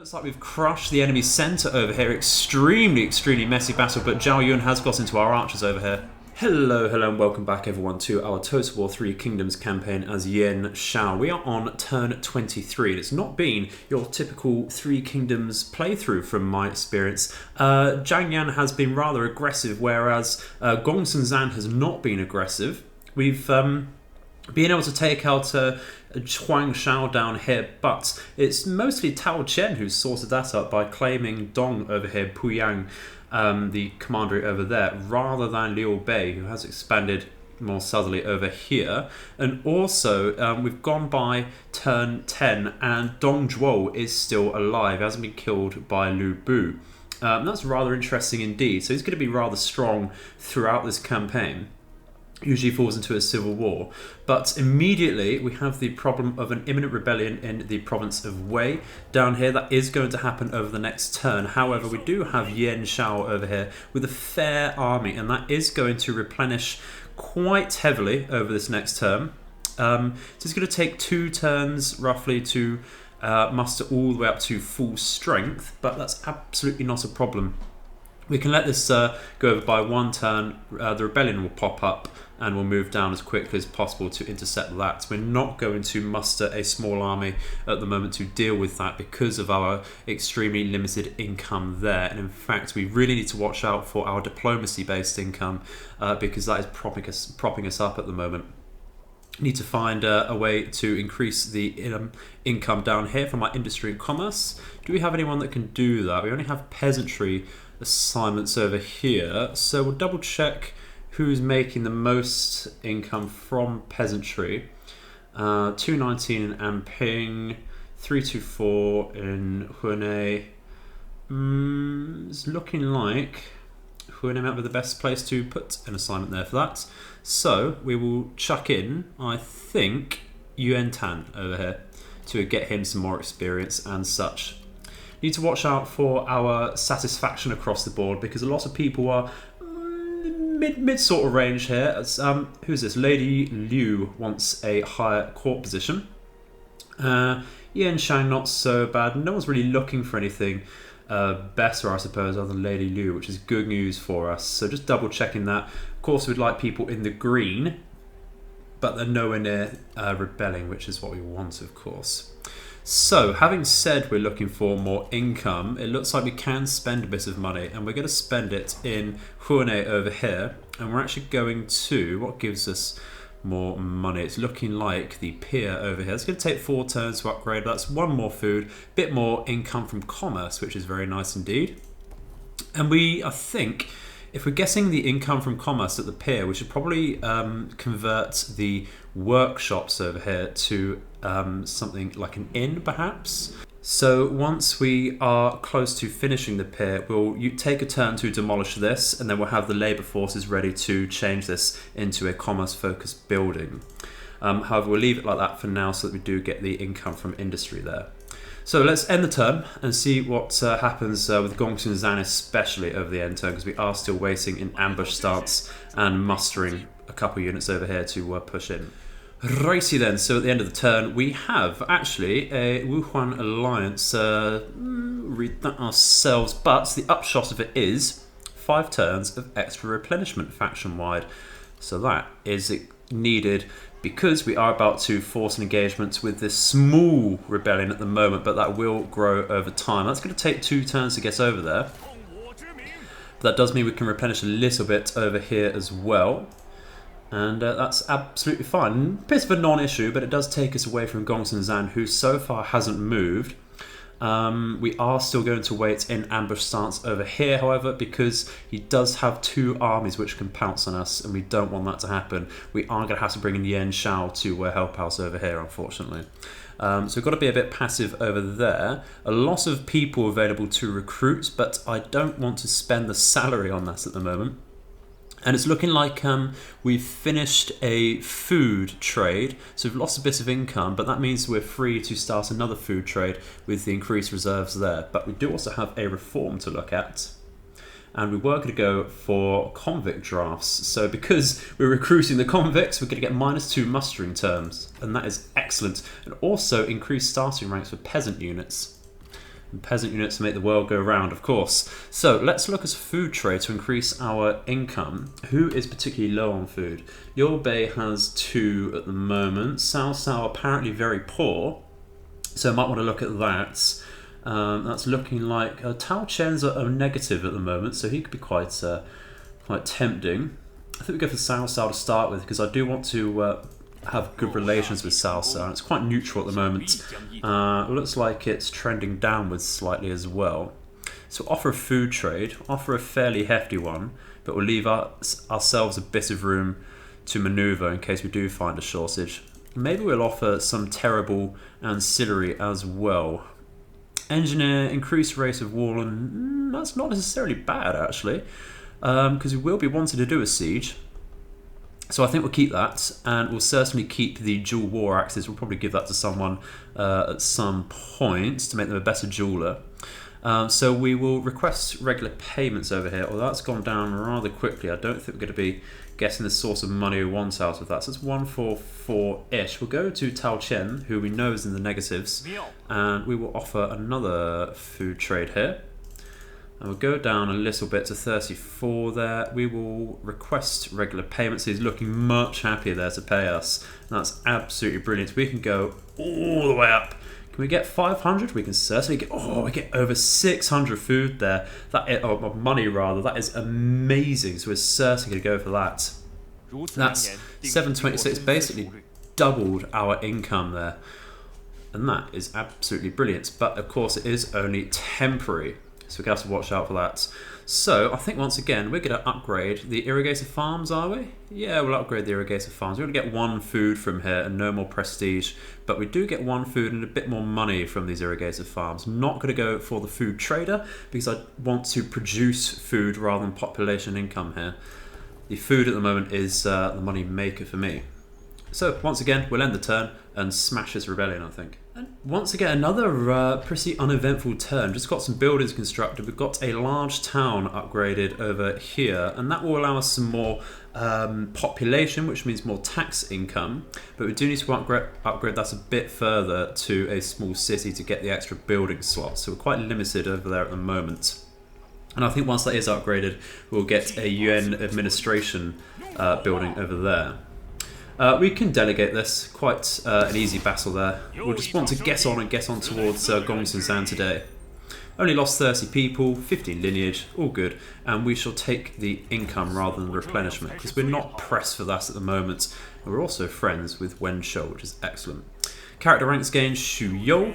Looks like we've crushed the enemy centre over here. Extremely messy battle, but Zhao Yun has got into our archers over here. Hello and welcome back everyone to our Total War 3 Kingdoms campaign as Yuan Shao. We are on turn 23 and it's not been your typical Three Kingdoms playthrough from my experience. Zhang Yan has been rather aggressive, whereas Gongsun Zan has not been aggressive. We've been able to take out Yuan Shao down here, but it's mostly Tao Chen who's sorted that up by claiming Dong over here, Puyang, the commandery over there, rather than Liu Bei, who has expanded more southerly over here. And also, we've gone by turn 10, and Dong Zhuo is still alive. He hasn't been killed by Lu Bu. That's rather interesting indeed. So he's going to be rather strong throughout this campaign. Usually falls into a civil war, but immediately we have the problem of an imminent rebellion in the province of Wei down here. That is going to happen over the next turn. However, we do have Yuan Shao over here with a fair army, and that is going to replenish quite heavily over this next term. So it's going to take 2 turns roughly to muster all the way up to full strength, but that's absolutely not a problem. We can let this go over by 1 turn. The rebellion will pop up and we'll move down as quickly as possible to intercept that. We're not going to muster a small army at the moment to deal with that because of our extremely limited income there. And in fact, we really need to watch out for our diplomacy-based income because that is propping us up at the moment. Need to find a way to increase the income down here from our industry and commerce. Do we have anyone that can do that? We only have peasantry assignments over here, so we'll double check who's making the most income from peasantry. 219 in Anping, 324 in Huinei. It's looking like Huinei might be the best place to put an assignment there for that. So we will chuck in, I think, Yuan Tan over here to get him some more experience and such. Need to watch out for our satisfaction across the board because a lot of people are mid sort of range here. Who's this? Lady Liu wants a higher court position. Yuan Shang not so bad. No one's really looking for anything better, I suppose, other than Lady Liu, which is good news for us. So just double checking that. Of course, we'd like people in the green, but they're nowhere near rebelling, which is what we want, of course. So, having said we're looking for more income, it looks like we can spend a bit of money, and we're going to spend it in Huinei over here, and we're actually going to, what gives us more money? It's looking like the pier over here. It's going to take 4 turns to upgrade, but that's 1 more food, bit more income from commerce, which is very nice indeed. And I think, if we're getting the income from commerce at the pier, we should probably convert the workshops over here to something like an inn, perhaps. So once we are close to finishing the pier, we'll take a turn to demolish this, and then we'll have the labour forces ready to change this into a commerce-focused building. However, we'll leave it like that for now so that we do get the income from industry there. So let's end the turn and see what happens with Gongsun Zan, especially over the end turn, because we are still waiting in ambush stance and mustering a couple units over here to push in. Righty then, so at the end of the turn we have actually a Wuhuan alliance. Read that ourselves, but the upshot of it is 5 turns of extra replenishment faction-wide. So that is needed because we are about to force an engagement with this small rebellion at the moment, but that will grow over time. That's going to take 2 turns to get over there. But that does mean we can replenish a little bit over here as well. And that's absolutely fine. Bit of a non-issue, but it does take us away from Gongsun Zan, who so far hasn't moved. We are still going to wait in ambush stance over here, however, because he does have 2 armies which can pounce on us, and we don't want that to happen. We are going to have to bring in Yuan Shao to help us over here, unfortunately. So we've got to be a bit passive over there. A lot of people available to recruit, but I don't want to spend the salary on that at the moment. And it's looking like we've finished a food trade, so we've lost a bit of income, but that means we're free to start another food trade with the increased reserves there. But we do also have a reform to look at, and we were going to go for convict drafts. So because we're recruiting the convicts, we're going to get -2 mustering terms, and that is excellent. And also increased starting ranks for peasant units. And peasant units to make the world go round, of course. So let's look at food trade to increase our income. Who is particularly low on food? Liu Bei has 2 at the moment. Cao Cao apparently very poor, so I might want to look at that. That's looking like Tao Chen's are negative at the moment, so he could be quite tempting. I think we go for Cao Cao to start with because I do want to have good relations with Cao Cao. It's quite neutral at the moment. Looks like it's trending downwards slightly as well. So offer a food trade, offer a fairly hefty one, but we'll leave ourselves a bit of room to maneuver in case we do find a shortage. Maybe we'll offer some terrible ancillary as well. Engineer, increased rate of war, and that's not necessarily bad actually, because we will be wanting to do a siege. So I think we'll keep that, and we'll certainly keep the dual war axes. We'll probably give that to someone at some point to make them a better jeweler. So we will request regular payments over here. Although that's gone down rather quickly, I don't think we're going to be getting the source of money we want out of that. So it's 144-ish. We'll go to Tao Chen, who we know is in the negatives, and we will offer another food trade here. And we'll go down a little bit to 34 there. We will request regular payments. He's looking much happier there to pay us. And that's absolutely brilliant. We can go all the way up. Can we get 500? We can certainly get, we get over 600 food there. Money rather. That is amazing. So we're certainly going to go for that. That's 726, basically doubled our income there. And that is absolutely brilliant. But of course it is only temporary. So we're going to have to watch out for that. So I think once again, we're going to upgrade the irrigator farms, are we? Yeah, we'll upgrade the irrigator farms. We're going to get 1 food from here and no more prestige. But we do get 1 food and a bit more money from these irrigator farms. Not going to go for the food trader because I want to produce food rather than population income here. The food at the moment is the money maker for me. So once again, we'll end the turn and smash this rebellion, I think. And once again, another pretty uneventful turn. Just got some buildings constructed. We've got a large town upgraded over here, and that will allow us some more population, which means more tax income. But we do need to upgrade that a bit further to a small city to get the extra building slots. So we're quite limited over there at the moment. And I think once that is upgraded, we'll get a Yuan administration building over there. We can delegate this, quite an easy battle there. We'll just want to get on towards Gongsun Zan today. Only lost 30 people, 15 lineage, all good, and we shall take the income rather than replenishment because we're not pressed for that at the moment. And we're also friends with Yuan Shao, which is excellent. Character ranks gained, Xu You.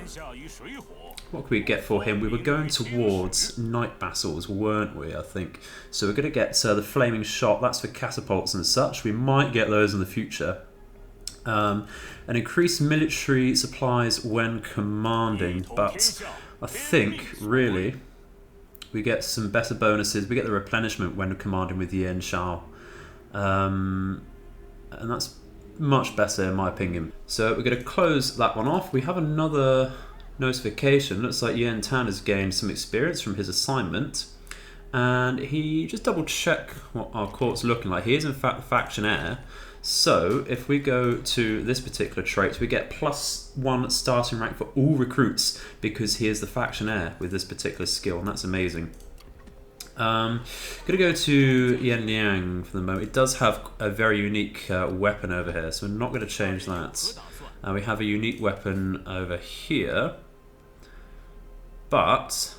What could we get for him? We were going towards Night Battles, weren't we, I think. So we're going to get the Flaming Shot. That's for catapults and such. We might get those in the future. And increase military supplies when commanding. But I think, really, we get some better bonuses. We get the replenishment when commanding with Yuan Shao. And that's much better, in my opinion. So we're going to close that one off. We have another notification. Looks like Yuan Tan has gained some experience from his assignment, and he just double check what our court's looking like. He is in fact the faction heir. So if we go to this particular trait, we get +1 starting rank for all recruits because he is the faction heir with this particular skill, and that's amazing. Gonna go to Yan Liang for the moment. It does have a very unique weapon over here, so we're not going to change that. We have a unique weapon over here, but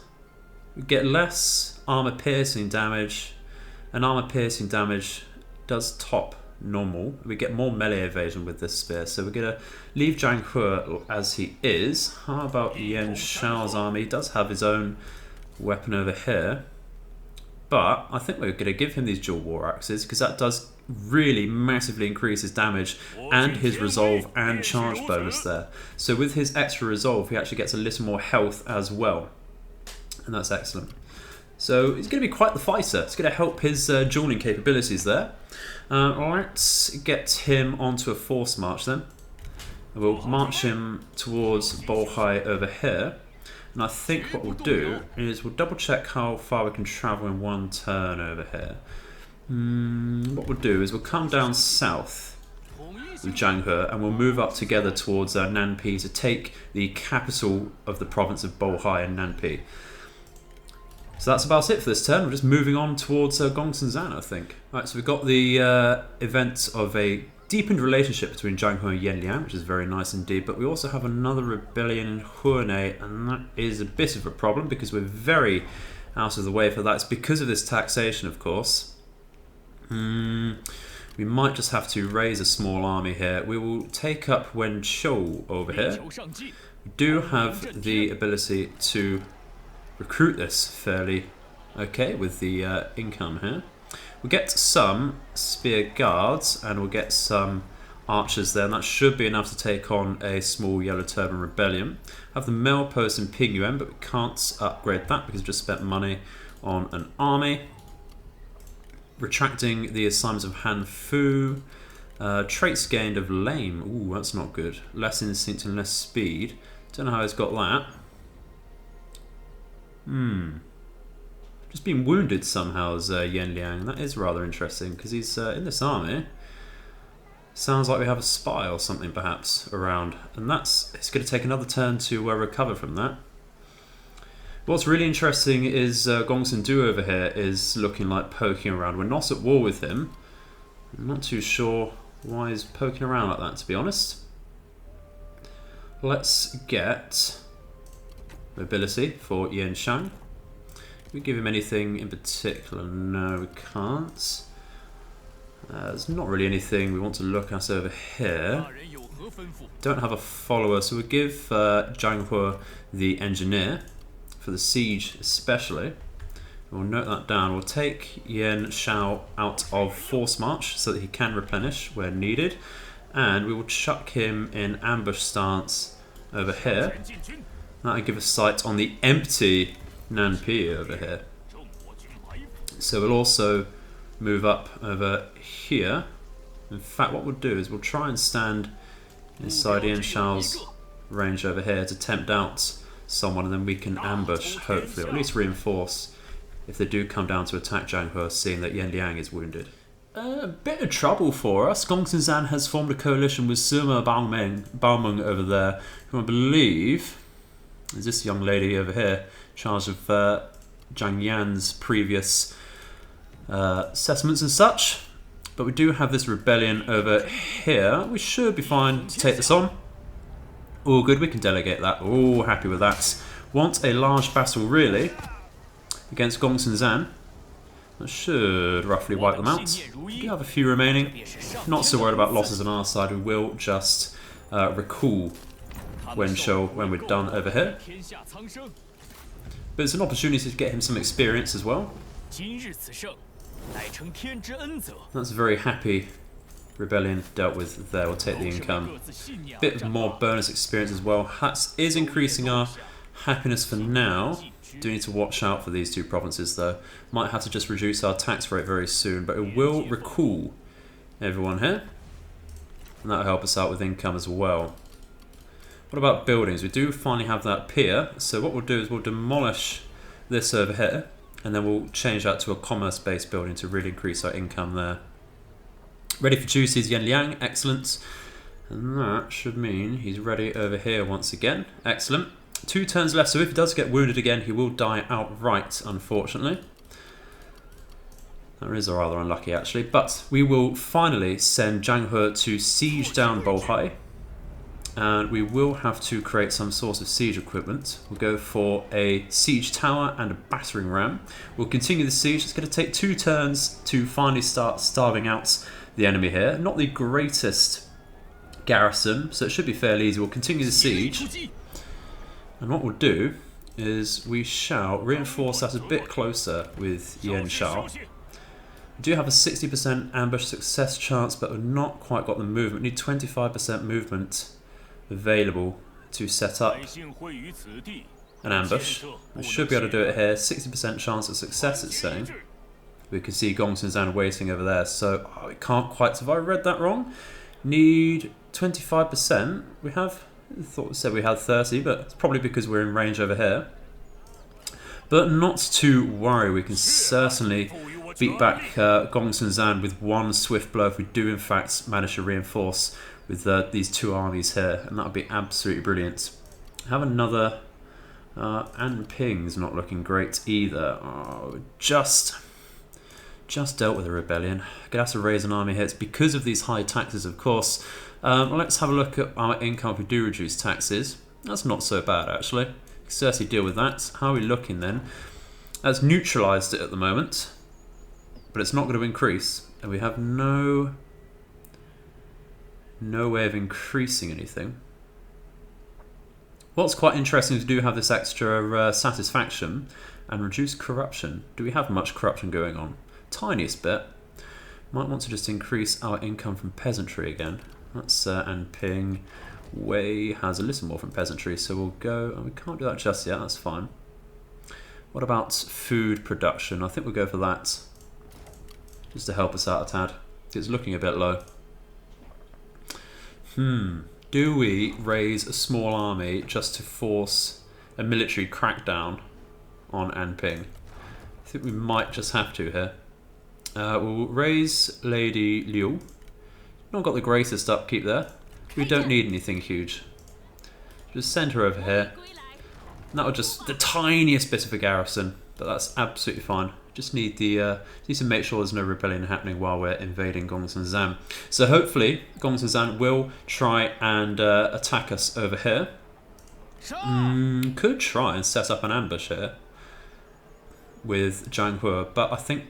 we get less armor piercing damage, and armor piercing damage does top normal. We get more melee evasion with this spear, so we're going to leave Zhang He as he is. How about Yuan Shao's army? He does have his own weapon over here, but I think we're going to give him these dual war axes because that does really massively increase his damage and his resolve and charge bonus there. So with his extra resolve, he actually gets a little more health as well, and that's excellent. So he's going to be quite the fighter. It's going to help his dueling capabilities there. Let's get him onto a force march then. We'll march him towards Bohai over here. And I think what we'll do is we'll double check how far we can travel in one turn over here. What we'll do is we'll come down south with Zhang He, and we'll move up together towards Nanpi to take the capital of the province of Bohai in Nanpi. So that's about it for this turn. We're just moving on towards Gongsun Zan, I think. Alright, so we've got the event of a deepened relationship between Zhang He and Yan Liang, which is very nice indeed, but we also have another rebellion in Huanei, and that is a bit of a problem because we're very out of the way for that. It's because of this taxation, of course. We might just have to raise a small army here. We will take up Yuan Shao over here. We do have the ability to recruit this fairly okay with the income here. We'll get some spear guards and we'll get some archers there, and that should be enough to take on a small yellow turban rebellion. Have the mail post in Pingyuan, but we can't upgrade that because we just spent money on an army. Retracting the assignments of Han Fu. Traits gained of lame. Ooh, that's not good. Less instinct and less speed. Don't know how he's got that. Just been wounded somehow as Yan Liang. That is rather interesting because he's in this army. Sounds like we have a spy or something perhaps around, and it's going to take another turn to recover from that. What's really interesting is Gongsun Du over here is looking like poking around. We're not at war with him. I'm not too sure why he's poking around like that, to be honest. Let's get mobility for Yuan Shao. Can we give him anything in particular? No, we can't. There's not really anything we want to look at over here. Don't have a follower, so we'll give Zhang He the engineer for the siege especially. We'll note that down. We'll take Yuan Shao out of force march so that he can replenish where needed, and we will chuck him in ambush stance over here. That'll give us sight on the empty Nanpi over here. So we'll also move up over here. In fact, what we'll do is we'll try and stand inside Yuan Shao's range over here to tempt out someone, and then we can ambush, hopefully, or at least reinforce if they do come down to attack Zhang He, seeing that Yan Liang is wounded. A bit of trouble for us. Gongsun Zan has formed a coalition with Sima Baomeng over there, who I believe is this young lady over here, in charge of Zhang Yan's previous settlements and such. But we do have this rebellion over here. We should be fine to take this on. All good, we can delegate that. All happy with that. Want a large battle, really, against Gongsun Zan. That should roughly wipe them out. We do have a few remaining. Not so worried about losses on our side. We will just recall Yuan Shao when we're done over here. But it's an opportunity to get him some experience as well. That's a very happy rebellion dealt with there. We'll take the income. Bit of more bonus experience as well. That is increasing our happiness for now. Do need to watch out for these two provinces though. Might have to just reduce our tax rate very soon, but it will recall everyone here. And that'll help us out with income as well. What about buildings? We do finally have that pier, so what we'll do is we'll demolish this over here, and then we'll change that to a commerce-based building to really increase our income there. Ready for juices, Yan Liang, excellent. And that should mean he's ready over here once again. Excellent. 2 turns left, so if he does get wounded again, he will die outright, unfortunately. That is rather unlucky, actually. But we will finally send Zhang He to siege down Bohai. And we will have to create some sort of siege equipment. We'll go for a siege tower and a battering ram. We'll continue the siege. It's going to take 2 turns to finally start starving out the enemy here. Not the greatest garrison, so it should be fairly easy. We'll continue the siege. And what we'll do is we shall reinforce that a bit closer with Yuan Shao. We do have a 60% ambush success chance, but we've not quite got the movement. We need 25% movement available to set up an ambush. We should be able to do it here. 60% chance of success, it's saying. We can see Gongsun Zan waiting over there, so we can't quite. Have I read that wrong? Need 25%. We have. I thought it said we had 30, but it's probably because we're in range over here. But not to worry. We can certainly beat back Gongsun Zan with one swift blow if we do in fact manage to reinforce with these two armies here, and that would be absolutely brilliant. Have another and Ping's not looking great either. Oh, just dealt with a rebellion. Gonna have to raise an army here. It's because of these high taxes, of course. Let's have a look at our income if we do reduce taxes. That's not so bad actually. Certainly deal with that. How are we looking then? That's neutralised it at the moment, but it's not going to increase, and we have no way of increasing anything. What's quite interesting to do have this extra satisfaction and reduce corruption. Do we have much corruption going on? Tiniest bit. Might want to just increase our income from peasantry again. That's and Ping Wei has a little more from peasantry, so we'll go. And we can't do that just yet. That's fine. What about food production? I think we'll go for that, just to help us out a tad. It's looking a bit low. Do we raise a small army just to force a military crackdown on Anping? I think we might just have to here. We'll raise Lady Liu. Not got the greatest upkeep there. We don't need anything huge. Just send her over here. And that was just the tiniest bit of a garrison, but that's absolutely fine. Just need the need to make sure there's no rebellion happening while we're invading Gongsun Zan. So hopefully Gongsun Zan will try and attack us over here. Could try and set up an ambush here with Zhang He, but I think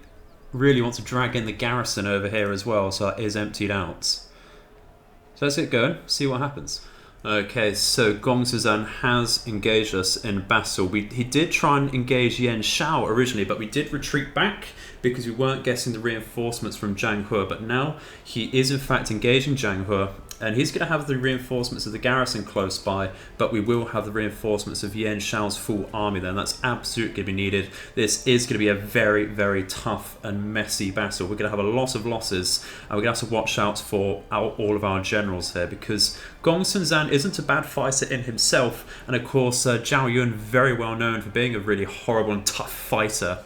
really want to drag in the garrison over here as well, so it is emptied out. So let's get going, see what happens. Okay, so Gongsun Zan has engaged us in battle. He did try and engage Yuan Shao originally, but we did retreat back because we weren't getting the reinforcements from Zhang He. But now he is in fact engaging Zhang He, and he's going to have the reinforcements of the garrison close by, but we will have the reinforcements of Yuan Shao's full army then. That's absolutely going to be needed. This is going to be a very, very tough and messy battle. We're going to have a lot of losses, and we're going to have to watch out for all of our generals here, because Gongsun Zan isn't a bad fighter in himself, and of course Zhao Yun, very well known for being a really horrible and tough fighter.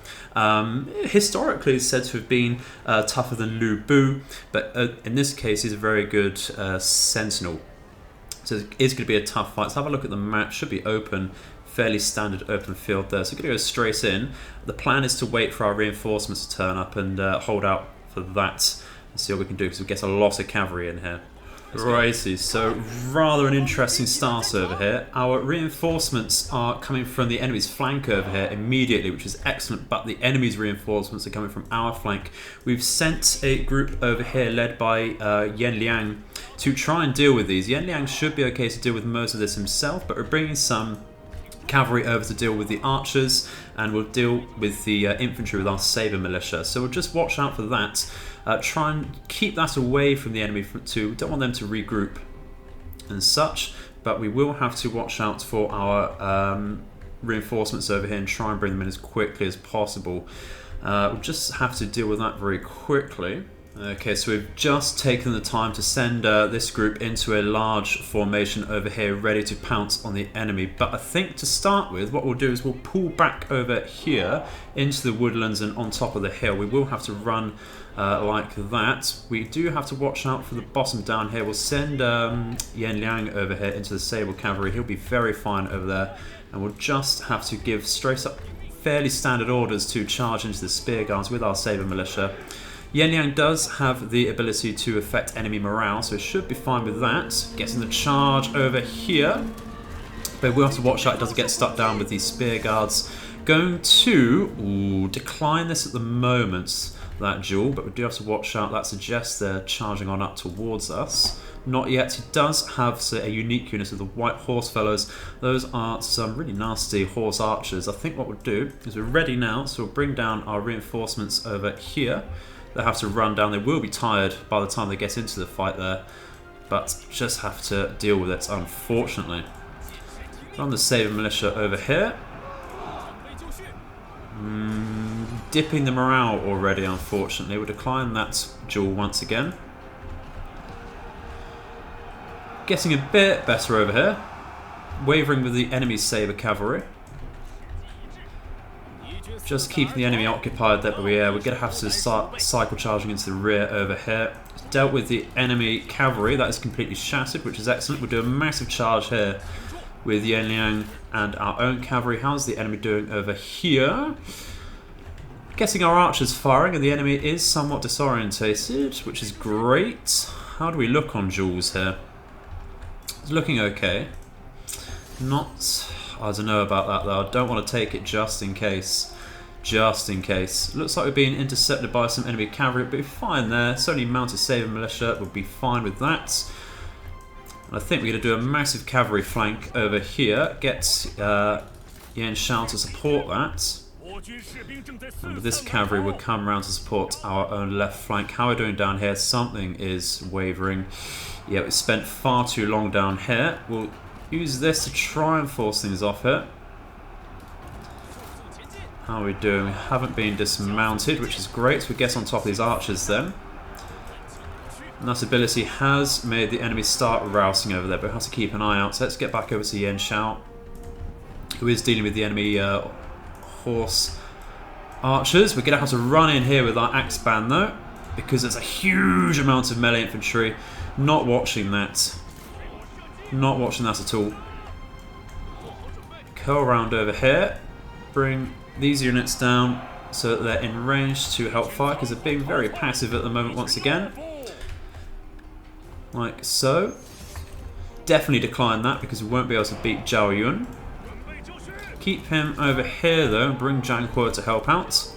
Historically said to have been tougher than Lu Bu, but in this case he's a very good sentinel. So it's going to be a tough fight. Let's have a look at the map. Should be open, fairly standard open field there. So we're going to go straight in. The plan is to wait for our reinforcements to turn up and hold out for that and see what we can do, because we get a lot of cavalry in here. Righty, so rather an interesting start over here. Our reinforcements are coming from the enemy's flank over here immediately, which is excellent, but the enemy's reinforcements are coming from our flank. We've sent a group over here led by Yan Liang to try and deal with these. Yan Liang should be okay to deal with most of this himself, but we're bringing some cavalry over to deal with the archers, and we'll deal with the infantry with our saber militia. So we'll just watch out for that. Try and keep that away from the enemy too. Don't want them to regroup and such, but we will have to watch out for our reinforcements over here and try and bring them in as quickly as possible. We'll just have to deal with that very quickly. Okay, so we've just taken the time to send this group into a large formation over here, ready to pounce on the enemy. But I think to start with, what we'll do is we'll pull back over here into the woodlands and on top of the hill. We will have to run like that. We do have to watch out for the bottom down here. We'll send Yan Liang over here into the sable cavalry. He'll be very fine over there. And we'll just have to give straight up fairly standard orders to charge into the spear guards with our saber militia. Yan Liang does have the ability to affect enemy morale, so it should be fine with that. Getting the charge over here. But we'll have to watch out it doesn't get stuck down with these spear guards. Going to decline this at the moment, that duel, but we do have to watch out. That suggests they're charging on up towards us. Not yet. He does have a unique unit of the white horse fellows. Those are some really nasty horse archers. I think what we'll do is we're ready now, so we'll bring down our reinforcements over here. They have to run down. They will be tired by the time they get into the fight there, but just have to deal with it, unfortunately. On the saber militia over here. Dipping the morale already, unfortunately. We'll decline that duel once again. Getting a bit better over here. Wavering with the enemy's saber cavalry. Just keeping the enemy occupied there, but we're going to have to start cycle charging into the rear over here. Dealt with the enemy cavalry, that is completely shattered, which is excellent. We'll do a massive charge here with Yan Liang and our own cavalry. How's the enemy doing over here? Getting our archers firing, and the enemy is somewhat disorientated, which is great. How do we look on duels here? It's looking okay. Not... I don't know about that though. I don't want to take it just in case. Just in case. Looks like we're being intercepted by some enemy cavalry, but we're fine there. It's only mounted saber militia. We'll be fine with that. And I think we're going to do a massive cavalry flank over here. Get Yuan Shao to support that. And this cavalry would come around to support our own left flank. How are we doing down here? Something is wavering. Yeah, we spent far too long down here. We'll use this to try and force things off here. How are we doing? We haven't been dismounted, which is great. So we get on top of these archers then. And that ability has made the enemy start rousing over there, but we have to keep an eye out. So let's get back over to Yuan Shao, who is dealing with the enemy horse archers. We're going to have to run in here with our axe band though, because there's a huge amount of melee infantry. Not watching that. Not watching that at all. Curl around over here. Bring these units down so that they're in range to help fire, because they're being very passive at the moment once again. Like so. Definitely decline that because we won't be able to beat Zhao Yun. Keep him over here though and bring Zhang He to help out.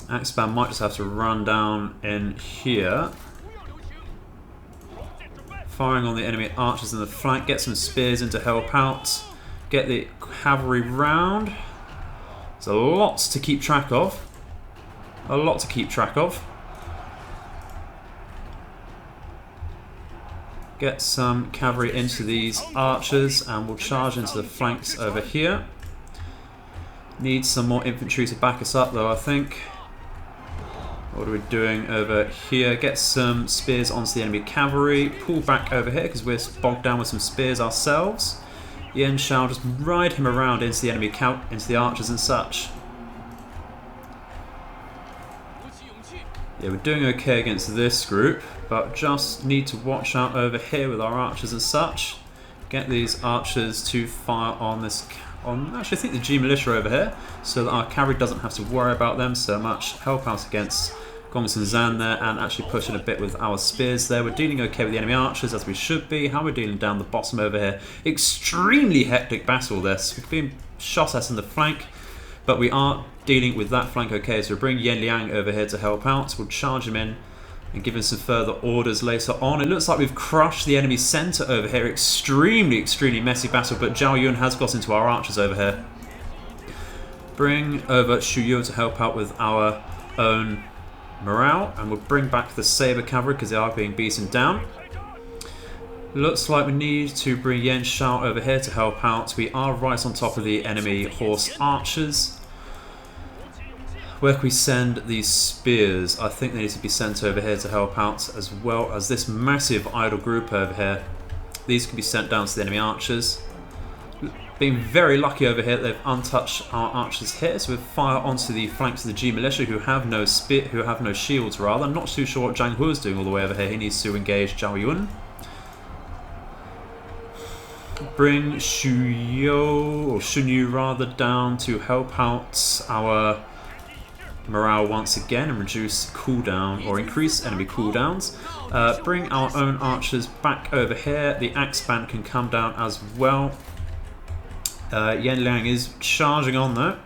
Axeman might just have to run down in here. Firing on the enemy archers in the flank. Get some spears in to help out. Get the cavalry round. There's a lot to keep track of. A lot to keep track of. Get some cavalry into these archers and we'll charge into the flanks over here. Need some more infantry to back us up though, I think. What are we doing over here? Get some spears onto the enemy cavalry. Pull back over here because we're bogged down with some spears ourselves. Yuan Shao, just ride him around into the enemy into the archers and such. Yeah, we're doing okay against this group, but just need to watch out over here with our archers and such. Get these archers to fire on this... actually, I think the G militia over here, so that our cavalry doesn't have to worry about them so much. Help out against Gongsun Zan there, and actually pushing a bit with our spears there. We're dealing okay with the enemy archers, as we should be. How are we dealing down the bottom over here? Extremely hectic battle this. We've been shot at in the flank, but we are dealing with that flank okay. So we'll bring Yan Liang over here to help out. We'll charge him in and give him some further orders later on. It looks like we've crushed the enemy centre over here. Extremely, extremely messy battle, but Zhao Yun has got into our archers over here. Bring over Xu Yu to help out with our own morale, and we'll bring back the saber cavalry because they are being beaten down. Looks like we need to bring Yuan Shao over here to help out. We are right on top of the enemy horse archers. Where can we send these spears? I think they need to be sent over here to help out, as well as this massive idle group over here. These can be sent down to the enemy archers. Being very lucky over here, they've untouched our archers here, so we fire onto the flanks of the G militia, who have no shields. Rather, I'm not too sure what Zhang He is doing all the way over here. He needs to engage Zhao Yun. Bring Xu Yu, or Shun Yu rather, down to help out our morale once again and reduce cooldown or increase enemy cooldowns. Bring our own archers back over here. The axe band can come down as well. Yan Liang is charging on though,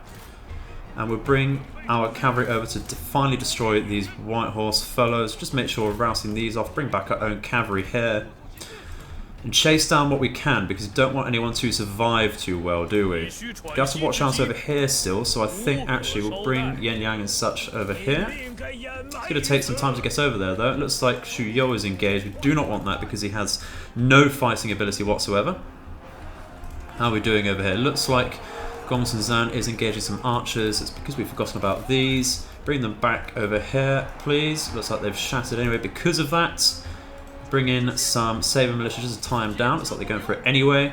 and we'll bring our cavalry over to finally destroy these white horse fellows. Just make sure we're rousing these off. Bring back our own cavalry here and chase down what we can, because we don't want anyone to survive too well, do we? We have to watch out over here still, so I think actually we'll bring Yan Liang and such over here. It's going to take some time to get over there though. It looks like Xu Yu is engaged. We do not want that because he has no fighting ability whatsoever. How are we doing over here? Looks like Gongsun Zan is engaging some archers. It's because we've forgotten about these. Bring them back over here, please. Looks like they've shattered anyway because of that. Bring in some saber militia just to tie them down. Looks like they're going for it anyway.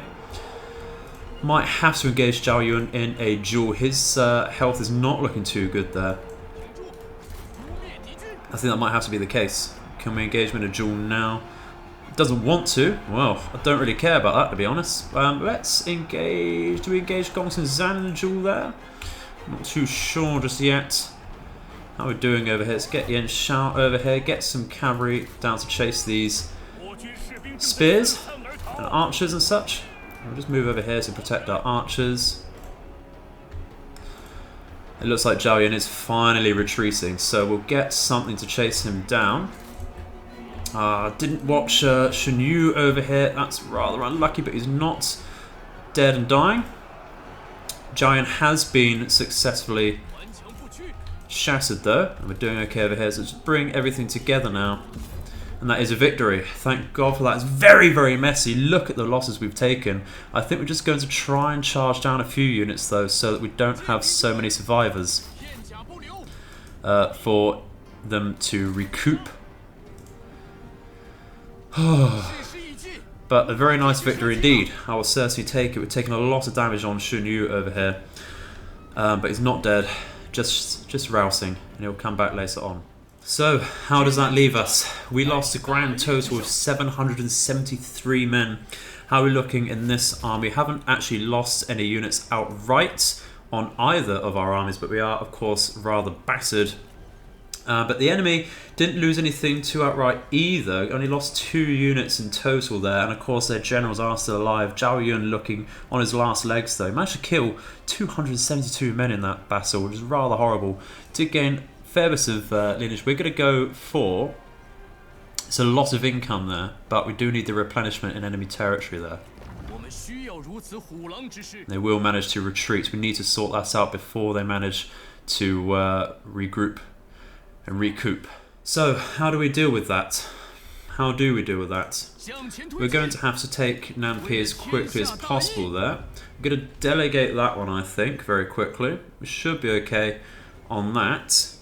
Might have to engage Zhao Yun in a duel. His health is not looking too good there. I think that might have to be the case. Can we engage him in a duel now? Doesn't want to. Well, I don't really care about that, to be honest. Let's engage. Do we engage Gongsun Zan in a duel there? Not too sure just yet. How are we doing over here? Let's get Yuan Shao over here. Get some cavalry down to chase these spears and archers and such. We'll just move over here to protect our archers. It looks like Zhao Yun is finally retreating, so we'll get something to chase him down. Didn't watch Shun Yu over here. That's rather unlucky, but he's not dead and dying. Zhao Yun has been successfully shattered though, and we're doing okay over here, so just bring everything together now. And that is a victory. Thank God for that. It's very, very messy. Look at the losses we've taken. I think we're just going to try and charge down a few units though, so that we don't have so many survivors for them to recoup. But a very nice victory indeed. I will certainly take it. We're taking a lot of damage on Shun Yu over here, but he's not dead. Just rousing, and he'll come back later on. So, how does that leave us? We lost a grand total of 773 men. How are we looking in this army? We haven't actually lost any units outright on either of our armies, but we are, of course, rather battered. But the enemy didn't lose anything too outright either. Only lost 2 units in total there, and of course their generals are still alive. Zhao Yun looking on his last legs though. Managed to kill 272 men in that battle, which is rather horrible. Did gain fair bit of lineage. We're going to go for... It's a lot of income there, but we do need the replenishment in enemy territory there. They will manage to retreat. We need to sort that out before they manage to regroup and recoup. So, how do we deal with that? How do we deal with that? We're going to have to take Nanpi as quickly as possible there. I'm going to delegate that one, I think, very quickly. We should be okay on that.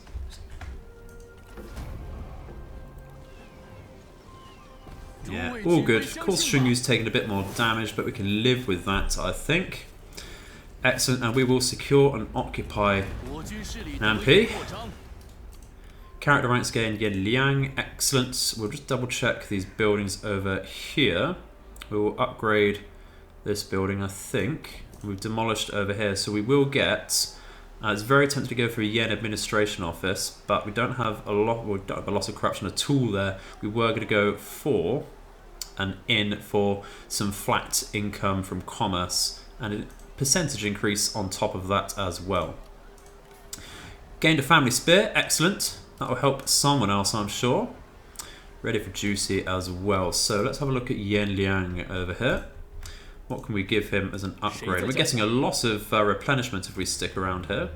Yeah, all good. Of course, Shun Yu's taking a bit more damage, but we can live with that, I think. Excellent, and we will secure and occupy Nanpi. Character ranks gained Yen Liang, excellent. We'll just double check these buildings over here. We will upgrade this building, I think. We've demolished over here, so we will get... it's very tempting to go for a Yen administration office, but we don't have a lot. We don't have a lot of corruption at all there. We were going to go for an inn for some flat income from commerce and a percentage increase on top of that as well. Gained a family spear, excellent. That will help someone else, I'm sure. Ready for juicy as well. So let's have a look at Yen Liang over here. What can we give him as an upgrade? We're getting a lot of replenishment if we stick around here.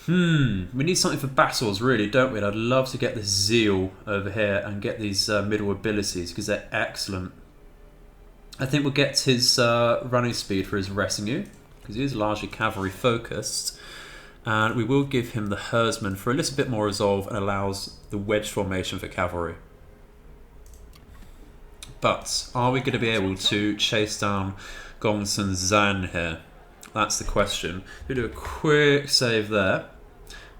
We need something for battles, really, don't we? And I'd love to get this zeal over here and get these middle abilities because they're excellent. I think we'll get his running speed for his retinue because he is largely cavalry focused. And we will give him the herdsman for a little bit more resolve and allows the wedge formation for cavalry. But are we going to be able to chase down Gongsun Zan here? That's the question. We do a quick save there.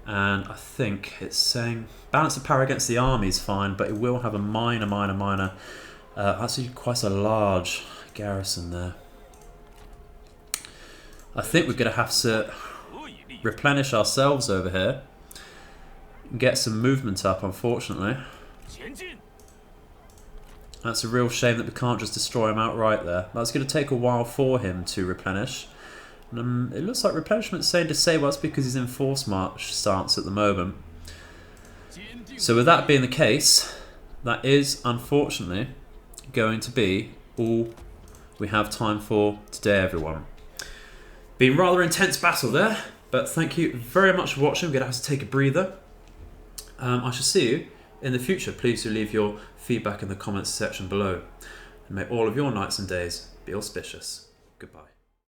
And I think it's saying balance of power against the army is fine, but it will have a minor. Actually quite a large garrison there. I think we're going to have to replenish ourselves over here and get some movement up, unfortunately. That's a real shame that we can't just destroy him outright there. That's going to take a while for him to replenish. And, it looks like replenishment's saying disable. That's because he's in force march stance at the moment. So with that being the case, that is unfortunately going to be all we have time for today, everyone. Been rather intense battle there. But thank you very much for watching. I'm going to have to take a breather. I shall see you in the future. Please do leave your feedback in the comments section below. And may all of your nights and days be auspicious. Goodbye.